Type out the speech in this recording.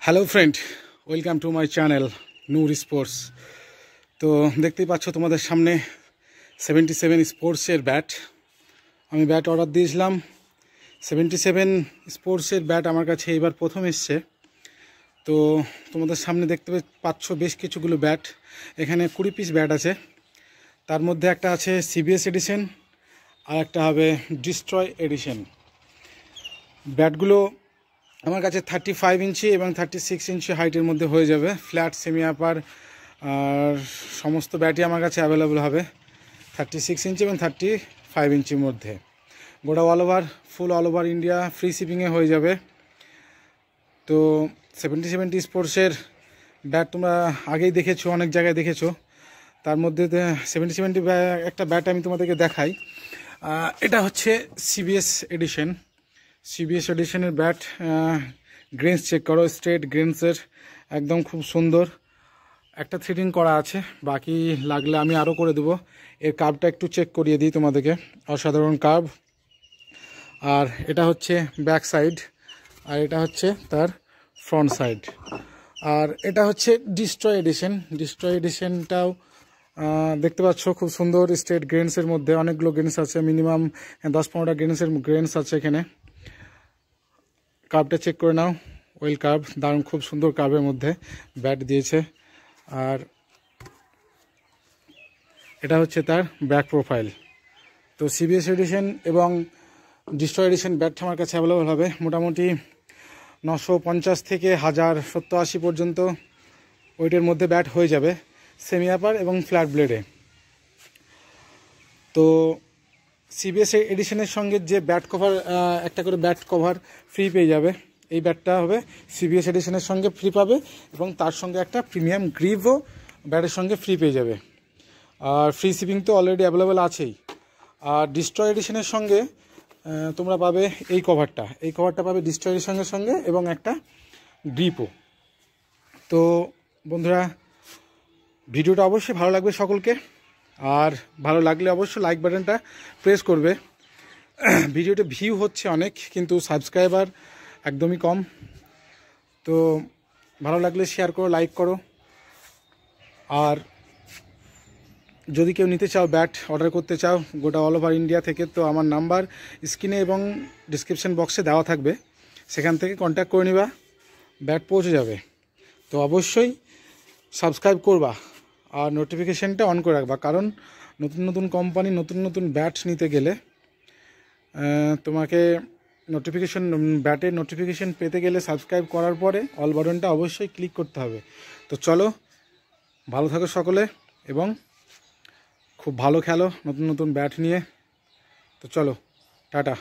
Hello friend, welcome to my channel Noor sports. তো দেখতেই পাচ্ছ তোমাদের সামনে 77 স্পোর্টসের ব্যাট। আমি ব্যাট অর্ডার দিয়েছিলাম। 77 স্পোর্টসের ব্যাট আমার কাছে এবার প্রথম এসছে। তো তোমাদের সামনে দেখতে পাচ্ছ বেশ কিছুগুলো ব্যাট। এখানে 20 পিস ব্যাট আছে। তার মধ্যে একটা আছে সিবিএস এডিশন আর একটা হবে ডিস্ট্রয় এডিশন। ব্যাটগুলো আমার কাছে 35 ইঞ্চি এবং 36 ইঞ্চি হাইটের মধ্যে হয়ে যাবে। ফ্ল্যাট, সেমি আপার আর সমস্ত ব্যাটই আমার কাছে অ্যাভেলেবল হবে 36 ইঞ্চি এবং 35 ইঞ্চির মধ্যে। গোটা full all over India free শিপিংয়ে হয়ে যাবে। তো 77 স্পোর্টসের ব্যাট তোমরা আগেই দেখেছো, অনেক জায়গায় দেখেছো। তার মধ্যে 77 একটা ব্যাট আমি তোমাদেরকে দেখাই। এটা হচ্ছে সিবিএস এডিশন। সিবিএস এডিশনের ব্যাট। গ্রেন্স চেক করো, স্ট্রেট গ্রেন্সের, একদম খুব সুন্দর। একটা থ্রেডিং করা আছে, বাকি লাগলে আমি আরও করে দেবো। এর কার্ভটা একটু চেক করিয়ে দিই তোমাদেরকে, অসাধারণ কার্ভ। আর এটা হচ্ছে ব্যাক সাইড, আর এটা হচ্ছে তার ফ্রন্ট সাইড। আর এটা হচ্ছে ডিস্ট্রয় এডিশন। ডিস্ট্রয় এডিশনটাও দেখতে পাচ্ছ খুব সুন্দর স্ট্রেট গ্রেন্সের মধ্যে। অনেকগুলো গ্রেন্স আছে, মিনিমাম 10-15টা গ্রেন্স আছে এখানে। কার্ভটা চেক করে নাও, ওয়েল কার্ভ, দারুণ খুব সুন্দর কার্ভের মধ্যে ব্যাট দিয়েছে। আর এটা হচ্ছে তার ব্যাক প্রোফাইল। তো সিবিএস এডিশন এবং ডিস্ট্রয় এডিশন ব্যাট আমার কাছে অ্যাভেলেবল হবে মোটামুটি 950 থেকে 1070-80 পর্যন্ত ওয়েটের মধ্যে ব্যাট হয়ে যাবে, সেমি আপার এবং ফ্ল্যাট ব্লেডে। তো সিবিএস এডিশনের সঙ্গে যে ব্যাট কভার, একটা করে ব্যাট কভার ফ্রি পেয়ে যাবে। এই ব্যাটটা হবে সিবিএস এডিশনের সঙ্গে ফ্রি পাবে, এবং তার সঙ্গে একটা প্রিমিয়াম গ্রিভও ব্যাটের সঙ্গে ফ্রি পেয়ে যাবে। আর ফ্রি শিপিং তো অলরেডি অ্যাভেলেবেল আছেই। আর ডিস্ট্রয় এডিশনের সঙ্গে তোমরা পাবে এই কভারটা পাবে ডিস্ট্রয় এডিশনের সঙ্গে, এবং একটা গ্রিপও। তো বন্ধুরা, ভিডিওটা অবশ্যই ভালো লাগবে সকলকে। আর ভালো লাগলে অবশ্যই লাইক বাটনটা প্রেস করবে। ভিডিওতে ভিউ হচ্ছে অনেক, কিন্তু সাবস্ক্রাইবার একদমই কম। তো ভালো লাগলে শেয়ার করো, লাইক করো। আর যদি কেউ নিতে চাও, ব্যাট অর্ডার করতে চাও গোটা অল ওভার ইন্ডিয়া থেকে, তো আমার নাম্বার স্ক্রিনে এবং ডিসক্রিপশন বক্সে দেওয়া থাকবে, সেখান থেকে কন্ট্যাক্ট করে নিবা, ব্যাট পৌঁছে যাবে। তো অবশ্যই সাবস্ক্রাইব করবা আর নোটিফিকেশানটা অন করে রাখবা, কারণ নতুন নতুন কোম্পানি নতুন নতুন ব্যাট নিতে গেলে তোমাকে ব্যাটের নোটিফিকেশান পেতে গেলে সাবস্ক্রাইব করার পরে অল বাটনটা অবশ্যই ক্লিক করতে হবে। তো চলো, ভালো থাকো সকলে এবং খুব ভালো খেলো নতুন নতুন ব্যাট নিয়ে। তো চলো, টাটা।